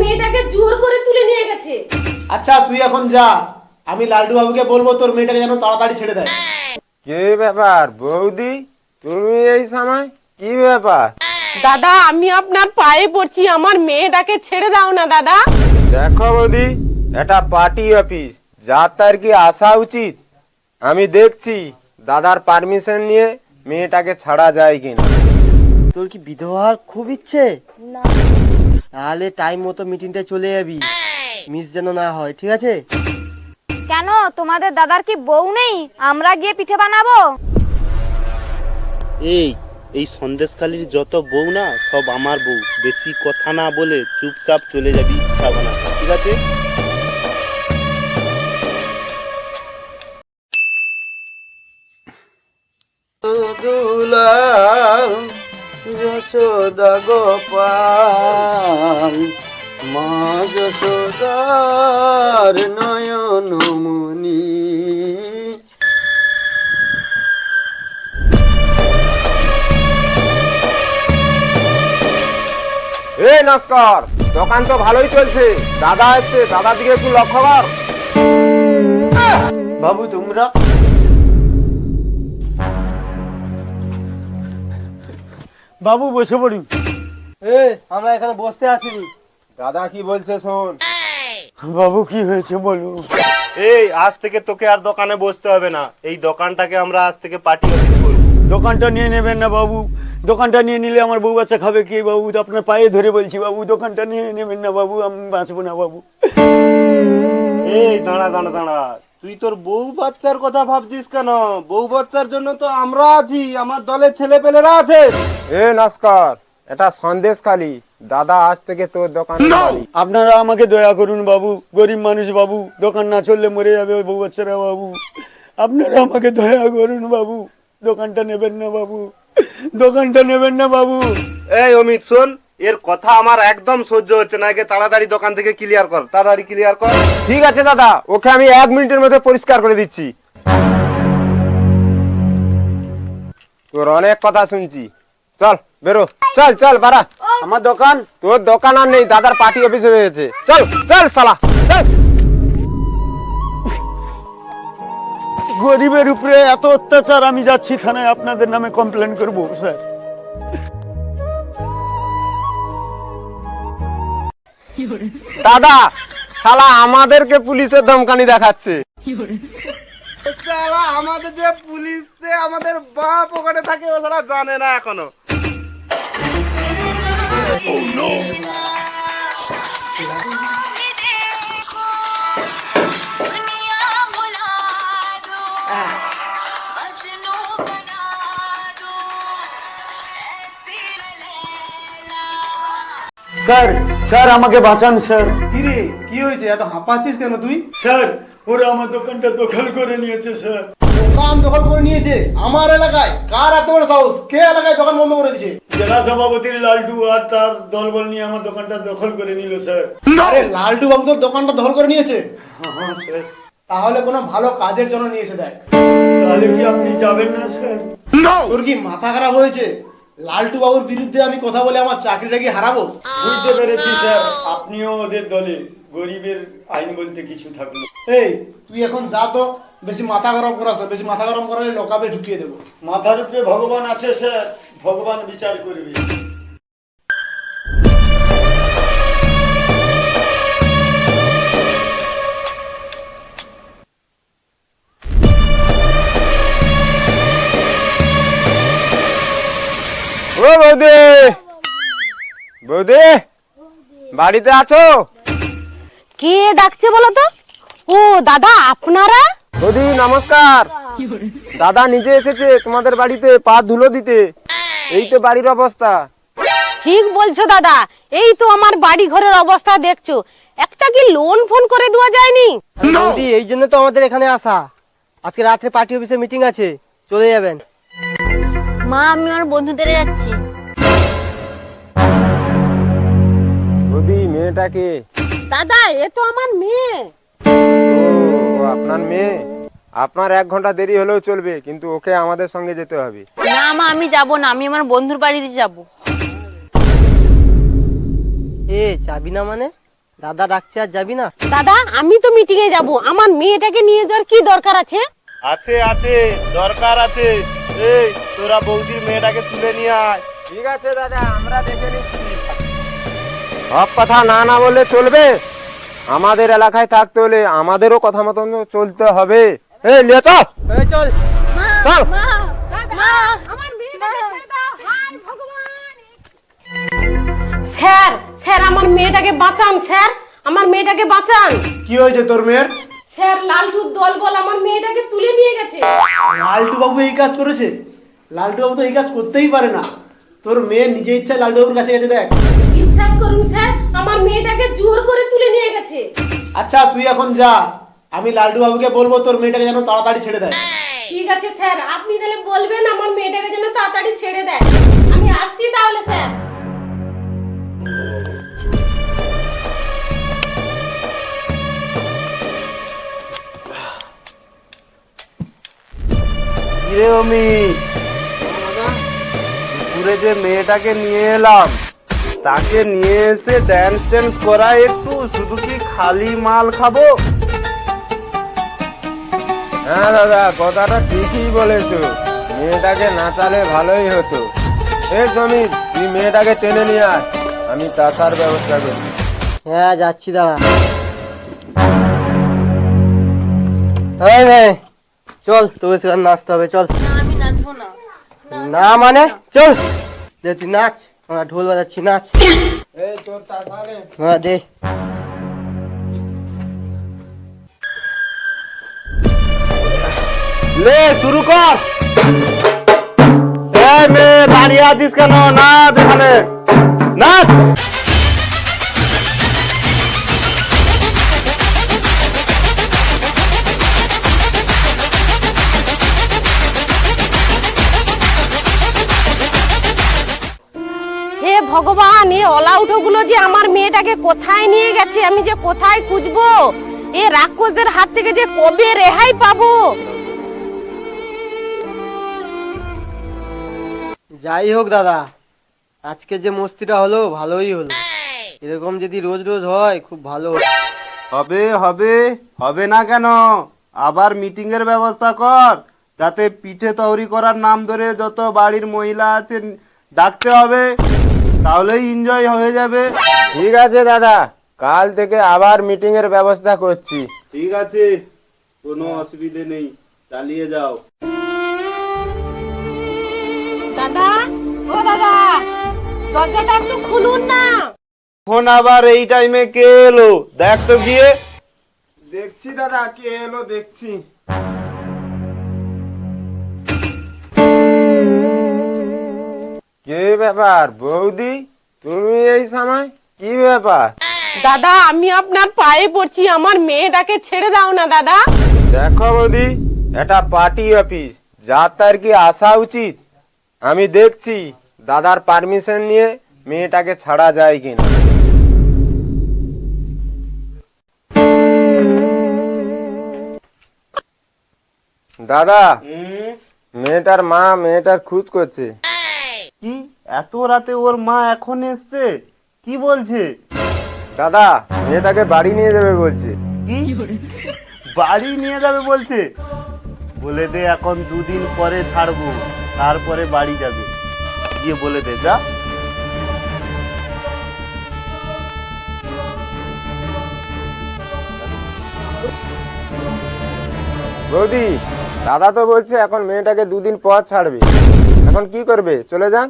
মেয়েটাকে জোর করে তুলে নিয়ে গেছে। আচ্ছা তুই এখন যা, আমি লালটু বাবুকে বলবো তোর মেয়েটাকে যেন তাড়াতাড়ি ছেড়ে দেয়। কি ব্যাপার বৌদি, তুমি এই সময় কি ব্যাপার? দাদা আমি আপনার পায়ে পড়ছি, আমার মেয়েটাকে ছেড়ে দাও না দাদা। দেখো বৌদি, এটা পার্টি অফিস, যা তার কি আসা উচিত। আমি দেখছি দাদার পারমিশন নিয়ে মেয়েটাকে ছাড়া যায় কিনা। তোর কি বিধবার খুব ইচ্ছে? না, তাহলে টাইম মতো মিটিংটা চলে যাবি, মিস যেন না হয়, ঠিক আছে? কেন তোমাদের দাদার কি বউ নেই? আমরা গিয়ে পিঠে বানাবো। এই সন্দেশখালির যত বউ না সব আমার বউ। বেশি কথা না বলে চুপচাপ চলে যাবি পিঠা বানাতে, ঠিক আছে? দুলাল যশোদা গোপাল, মা যশোদার নয়নমণি। এই নস্কর, দোকান তো ভালোই চলছে, দাদা আসছে, দাদার দিকে একটু লক্ষ্য কর। বাবু তোমরা বাবু বসে পড়ি। আমরা এখানে বসতে আসিনি। দাদা কি বলছে শোন। বাবু কি হয়েছে বলো। এই আজ থেকে তোকে আর দোকানে বসতে হবে না, এই দোকানটাকে আমরা আজ থেকে পার্টি অফিস করবো। দোকানটা নিয়ে নেবেন না বাবু, দোকানটা নিয়ে নিলে আমার বউ বাচ্চা খাবে কি বাবু? আপনার পায়ে ধরে বলছি বাবু, দোকানটা নিয়ে নেবেন না বাবু, আমি বাঁচবো না বাবু। এই দাঁড়া দাঁড়া দাঁড়া, তুই তোর বউ বাচ্চার কথা ভাবছিস কেন? বউ বাচ্চার জন্য তো আমরা আছি, আমার দলের ছেলে পেলেরা আছে। এ নস্কর, এটা সন্দেশখালি, দাদা আজ থেকে তোর দোকান মালিক। আপনারা আমাকে দয়া করুন বাবু, গরিব মানুষ বাবু, দোকান না চললে মরে যাবে ওই বউ বাচ্চারা বাবু। আপনারা আমাকে দয়া করুন বাবু, দোকানটা নেবেন না বাবু, দোকানটা নেবেন না বাবু। এই অমিত শোন, এর কথা আমার একদম সহ্য হচ্ছে না, একে তাড়াতাড়ি দোকান থেকে ক্লিয়ার কর, তাড়াতাড়ি ক্লিয়ার কর। ঠিক আছে দাদা, ওকে আমি 1 মিনিটের মধ্যে পরিষ্কার করে দিচ্ছি। তোর অনেক কথা শুনছি, চল বেরো, চল চল বাড়া। আমার দোকান, তোর দোকান আর নেই, দাদার পার্টি অফিস হয়ে গেছে, চল চল শালা চল। গরিবের উপরে এত অত্যাচার, আমি যাচ্ছি থানায়, আপনাদের নামে কমপ্লেন করবো স্যার। দাদা শালা আমাদেরকে পুলিশের ধমকানি দেখাচ্ছে। শালা আমাদের যে পুলিশ আমাদের বাপ ওখানে থাকে, ও শালা জানে না এখনো। স্যার স্যার আমাকে বাঁচান স্যার। কি রে, কি হয়েছে? এত হাঁপাচ্ছিস কেন তুই? স্যার ওরা আমার দোকানটা দখল করে নিয়েছে স্যার। দোকান দখল করে নিয়েছে আমার এলাকায়? কার এত বড় সাহস? কে এলাকায় দোকান বন্ধ করে দিয়েছে? জেলা সভাপতির লালটু আর তার দলবল নিয়ে আমার দোকানটা দখল করে নিল স্যার। আরে লালটু বাবু তোর দোকানটা দখল করে নিয়েছে? হ্যাঁ স্যার। তাহলে কোনো ভালো কাজের জন্য নিয়েছে দেখ। তাহলে কি আপনি যাবেন না স্যার? তোর কি মাথা খারাপ হয়েছে? লালটু বাবুর বিরুদ্ধে আমি কথা বলে আমার চাকরিটা কি হারাবো? বুঝতে পেরেছি স্যার, আপনিও ওদের দলে, গরিবের আইন বলতে কিছু থাকলো। এই তুই এখন যা তো, বেশি মাথা গরম করাস না, বেশি মাথা গরম করালে লকাপে ঢুকিয়ে দেবো। মাথার উপরে ভগবান আছে স্যার, ভগবান বিচার করবে। ও বৌদি, বৌদি বাড়িতে আছো? কে ডাকছে বলো তো? ও দাদা আপনারা? বৌদি নমস্কার। দাদা নিজে এসেছে তোমাদের বাড়িতে পা ধুলো দিতে। এই তো বাড়ির অবস্থা। ঠিক বলছো দাদা, এই তো আমার বাড়ি ঘরের অবস্থা দেখছো, একটা কি লোন ফোন করে দেওয়া যায়নি? বৌদি এই জন্য তো আমাদের এখানে আসা, আজকে রাত্রে পার্টি অফিসে মিটিং আছে, চলে যাবেন। মা আমি আমার বন্ধুদের যাচ্ছি। বৌদি মেয়েটাকে? দাদা এ তো আমার মেয়ে। ও আপনার মেয়ে? আপনার 1 ঘন্টা দেরি হলেও চলবে, কিন্তু ওকে আমাদের সঙ্গে যেতে হবে। না মা আমি যাব না, আমি আমার বন্ধুর বাড়িতে যাব। এ যাবি না মানে? দাদা ডাকছে আর যাবি না? দাদা আমি তো মিটিং এ যাব, আমার মেয়েটাকে নিয়ে যাওয়ার কি দরকার আছে? আছে আছে, দরকার আছে। এই তোরা বৌদির মেয়েটাকে তুলে নিয়ে আয়। ঠিক আছে দাদা, আমরা দেখে নিচ্ছি। সব কথা না না বললে চলবে। আমাদের এলাকায় থাকতে হলে আমাদেরও কথা মতন চলতে হবে। এই নিয়ে চল এই চল। চল। আমার মেয়েটাকে ছেড়ে দাও, হায় ভগবান! স্যার স্যার আমার মেয়েটাকে বাঁচান, স্যার আমার মেয়েটাকে বাঁচান। কি হয়েছে তোর মেয়ের? স্যার লালটুর দল বল আমার মেয়েটাকে তুলে নিয়ে গেছে। লালটু বাবু এই কাজ করেছে? লালটু বাবু তো এই কাজ করতেই পারে না। তোর মেয়ে নিজে ইচ্ছায় লালটু বাবুর কাছে গেছে, দেখ। বিশ্বাস করুন স্যার, আমার মেয়েটাকে জোর করে তুলে নিয়ে গেছে। আচ্ছা তুই এখন যা, আমি লালটু বাবুকে বলবো তোর মেয়েটাকে যেন তাড়াতাড়ি ছেড়ে দেয়। ঠিক আছে স্যার, আপনি তাহলে বলবেন আমার মেয়েটাকে যেন তাড়াতাড়ি ছেড়ে দেয়। আমি আসছি তাহলে স্যার। কিরে অমিত, দুপুরে যে মেয়েটাকে নিয়ে এলাম তাকে নিয়ে এসে ড্যান্স ট্যান্স করা একটু, শুধু কি খালি মাল খাবো? হ্যাঁ দাদা, কথাটা ঠিকই বলেছো। মেয়েটাকে নাচালে ভালোই হতো। এই সমীর, তুই মেয়েটাকে টেনে নিয়ে আয়, আমি টাকার ব্যবস্থা করি। হ্যাঁ যাচ্ছি, দাঁড়া। এই মেয়ে, চল তোকে সেখানে নাচতে হবে, চল। আমি নাচবো না। না মানে চল, দে তুই নাচ, আমরা ঢোল বাজাচ্ছি, নাচ। এই তোর তাসালে। হ্যাঁ দে। লে শুরু কর। এই মেয়ে দাঁড়িয়ে আছিস কেন? নাচ এখানে, নাচ। হে ভগবান, এ অলাউঠো গুলো যে আমার মেয়েটাকে কোথায় নিয়ে গেছে, আমি যে কোথায় খুঁজবো? এ রাক্ষসদের হাত থেকে যে কবে রেহাই পাবো? যাই হোক দাদা, আজকে যে মস্তিটা হলো ভালোই হলো। এরকম যদি রোজ রোজ হয় খুব ভালো হতো। হবে হবে, হবে না কেন? আবার মিটিং এর ব্যবস্থা কর, যাতে পিঠে তৈরি করার নাম ধরে যত বাড়ির মহিলা আছে ডাকতে হবে, তাহলেই এনজয় হয়ে যাবে। ঠিক আছে দাদা, কাল থেকে আবার মিটিং এর ব্যবস্থা করছি। ঠিক আছে, কোনো অসুবিধে নেই, চালিয়ে যাও। দাদা, ও দাদা, দরজাটা একটু খুলুন না। এখন আবার এই টাইমে কে এলো? দেখ তো গিয়ে। দেখছি দাদা, কে এলো দেখছি। কে ব্যাপার বৌদি, তুমি এই সময়? কি ব্যাপার? দাদা আমি আপনার পায়ে পড়ছি, আমার মেয়েটাকে ছেড়ে দাও না দাদা। দেখো বৌদি, এটা পার্টি অফিস, যার তার কি আসা উচিত। আমি দেখছি দাদার পারমিশন নিয়ে মেয়েটাকে ছাড়া যায় কিনা। দাদা, মেয়েটার মা মেয়েটার খোঁজ করছে। কি এত রাতে ওর মা এখন এসছে? কি বলছে? দাদা, মেয়েটাকে বাড়ি নিয়ে যাবে বলছে। কি বাড়ি নিয়ে যাবে বলছে? বলে দে এখন দুদিন পরে ছাড়বো, তারপরে বাড়ি যাবে। গিয়ে বলে দে, যা। বৌদি, দাদা তো বলছে এখন মেয়েটাকে দুদিন পর ছাড়বে, এখন কি করবে? চলে যান।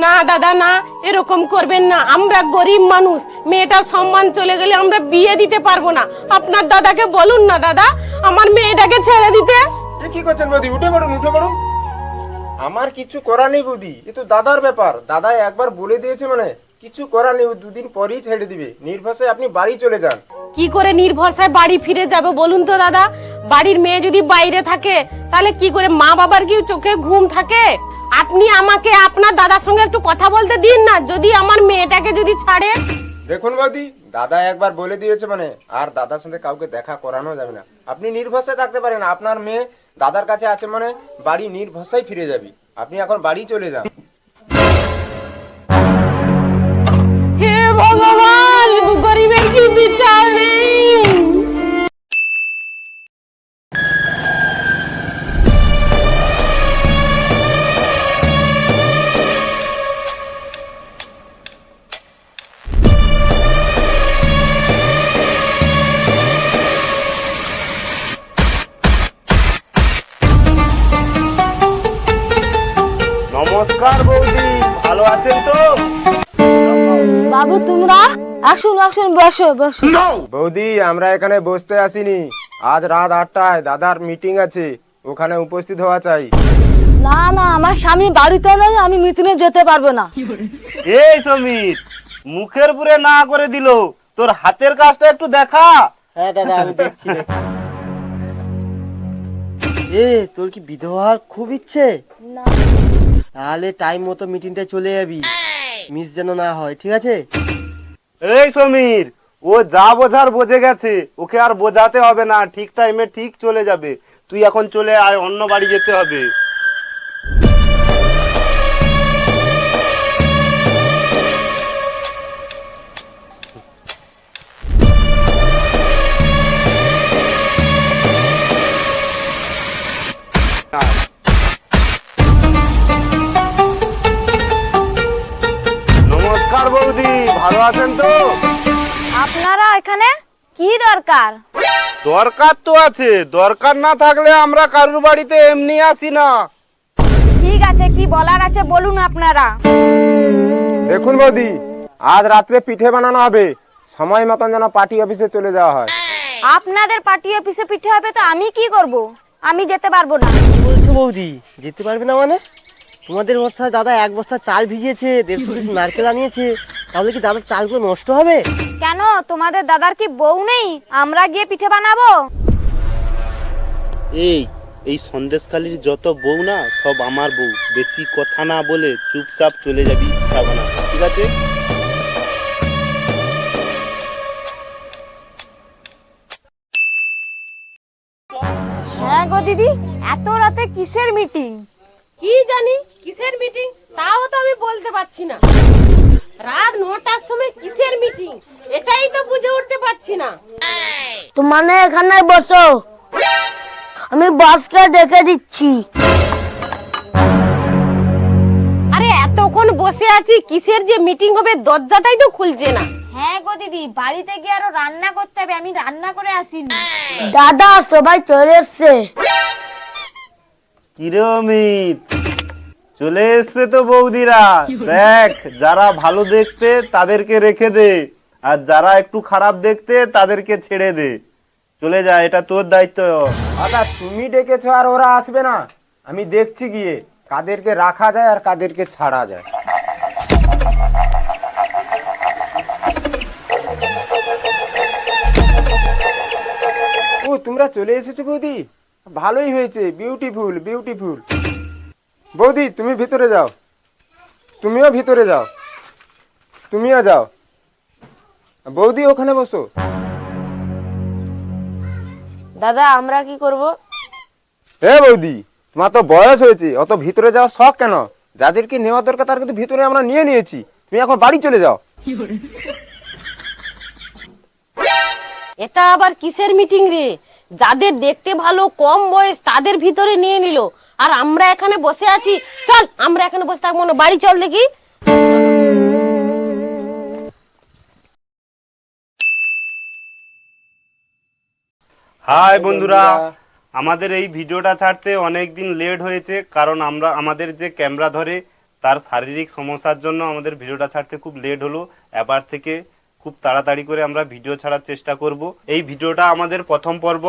না দাদা না, এরকম করবেন না, আমরা গরিব মানুষ, মেয়েটার সম্মান চলে গেলে আমরা বিয়ে দিতে পারবো না। আপনার দাদাকে বলুন না দাদা, আমার মেয়েটাকে ছেড়ে দিতে। এ কি করছেন বৌদি? উঠে পড়ুন, উঠে পড়ুন। আমার কিছু করার নেই বৌদি, এ তো দাদার ব্যাপার। দাদা একবার বলে দিয়েছে মানে কিছু করার নেই, দুদিন পরেই ছেড়ে দিবে। নির্ভরসায় আপনি বাড়ি চলে যান। কি করে নির্ভরসায় বাড়ি ফিরে যাবে বলুন তো দাদা? বাড়ির মেয়ে যদি বাইরে থাকে তাহলে কি করে? মা বাবার কি চোখে ঘুম থাকে? আপনি আমাকে আপনার দাদার সঙ্গে একটু কথা বলতে দিন না, যদি আমার মেয়েটাকে যদি ছাড়ে। দেখুন বৌদি, দাদা একবার বলে দিয়েছে মানে আর দাদার সঙ্গে কাউকে দেখা করানো যাবে না। আপনি নির্ভরসায় থাকতে পারেন, আপনার মেয়ে দাদার কাছে আছে মানে বাড়ি নির্ভরসায় ফিরে যাবে। আপনি এখন বাড়ি চলে যান। হে ভগবান, গরিবের কি ভালো আছেন তো? বাবু তোমরা আসুন আসুন বসো বসো। বৌদি আমরা এখানে বসতে আসিনি, আজ রাত 8টায় দাদার মিটিং আছে, ওখানে উপস্থিত হওয়া চাই। না না, আমার স্বামী বাড়িতে নেই, আমি মিটিংয়ে যেতে পারবো না। এই সমীর, মুখের পুরে না করে দিল, তোর হাতের কাজটা একটু দেখা। হ্যাঁ দাদা আমি দেখছি দেখছি। এ তোর কি বিধবার খুব ইচ্ছে? না তাহলে টাইম মতো মিটিংটা চলে যাবি, মিস যেন না হয়, ঠিক আছে? এই সমীর, ও যা বোঝার বোঝে গেছে, ওকে আর বোঝাতে হবে না, ঠিক টাইমে ঠিক চলে যাবে। তুই এখন চলে আয়, অন্য বাড়ি যেতে হবে। নমস্কার বৌদি, ভালো আছেন তো? আপনারা এখানে কি দরকার? দরকার তো আছে, দরকার না থাকলে আমরা কারুর বাড়িতে এমনি আসি না। ঠিক আছে, কি বলার আছে বলুন আপনারা। দেখুন বৌদি, আজ রাত্রে পিঠে বানানো হবে, সময় মতন যেন পার্টি অফিসে চলে যাওয়া হয়। আপনাদের পার্টি অফিসে পিঠে হবে তো আমি কি করব? আমি যেতে পারবো না। কি বলছো বৌদি, যেতে পারবে না মানে? তোমাদের বস্তায় দাদা 1 বস্তা চাল ভিজিয়েছে, 150 পিস নারকেল আনিয়েছে, তাহলে কি দাদার চালগুলো নষ্ট হবে? কেন, তোমাদের দাদার কি বউ নেই? আমরা গিয়ে পিঠে বানাবো। এই সন্দেশখালির যত বউ না, সব আমার বউ। বেশি কথা না বলে চুপচাপ চলে যাবি, যাবো না, ঠিক আছে? হ্যাঁ গো দিদি, এত রাতে কিসের মিটিং? কি জানি কিসের মিটিং, তাও তো আমি বলতে পারছি না। রাত 9টার সময় কিসের মিটিং, এটাই তো বুঝে উঠতে পারছি না। মানে এখানে বসো, আমি বসকে দেখে দিচ্ছি। আরে এতক্ষণ বসে আছি, কিসের যে মিটিং হবে দরজাটাই তো খুলছে না। হ্যাঁ গো দিদি, বাড়িতে গিয়ে আরো রান্না করতে হবে, আমি রান্না করে আসিনি। দাদা সবাই চলে এসছে। কিরে অমিত, চলে এসছে তো বৌদিরা। দেখ, যারা ভালো দেখতে তাদেরকে রেখে দে, আর যারা একটু খারাপ দেখতে তাদেরকে ছেড়ে দে। চলে যা, এটা তোর দায়িত্ব। দাদা তুমি ডেকেছো আর ওরা আসবে না, আমি দেখছি গিয়ে কাদেরকে রাখা যায় আর কাদেরকে ছাড়া যায়। ও তোমরা চলে এসেছো বৌদি, ভালোই হয়েছে, বিউটিফুল বিউটিফুল। বৌদি তুমি ভিতরে যাও, তুমিও ভিতরে যাও, তুমিও যাও। বৌদি ওখানে বসো। দাদা আমরা কি করব? হে বৌদি, তোমার তো বয়স হয়েছে, অত ভিতরে যাওয়ার শখ কেন? যাদেরকে নেওয়া দরকার তার কিন্তু ভিতরে আমরা নিয়ে নিয়েছি, তুমি এখন বাড়ি চলে যাও। এটা আবার কিসের মিটিং রে? যাদের দেখতে ভালো, কম বয়স, তাদের ভিতরে নিয়ে নিল, আর আমরা এখানে বসে আছি। চল আমরা এখানে বসে থাকবো না, বাড়ি চল দেখি। হাই বন্ধুরা, আমাদের এই ভিডিওটা ছাড়তে অনেক দিন লেট হয়েছে, কারণ আমাদের যে ক্যামেরা ধরে তার শারীরিক সমস্যার জন্য আমাদের ভিডিওটা ছাড়তে খুব লেট হলো। এবার থেকে খুব তাড়াতাড়ি করে আমরা ভিডিও ছাড়ার চেষ্টা করব। এই ভিডিওটা আমাদের প্রথম পর্ব।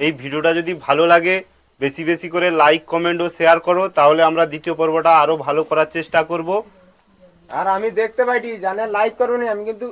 এই ভিডিওটা যদি ভালো লাগে বেশি বেশি করে লাইক, কমেন্ট ও শেয়ার করো, তাহলে আমরা দ্বিতীয় পর্বটা আরো ভালো করার চেষ্টা করব। আর আমি দেখতে পাইটি জানে লাইক করুনি, আমি কিন্তু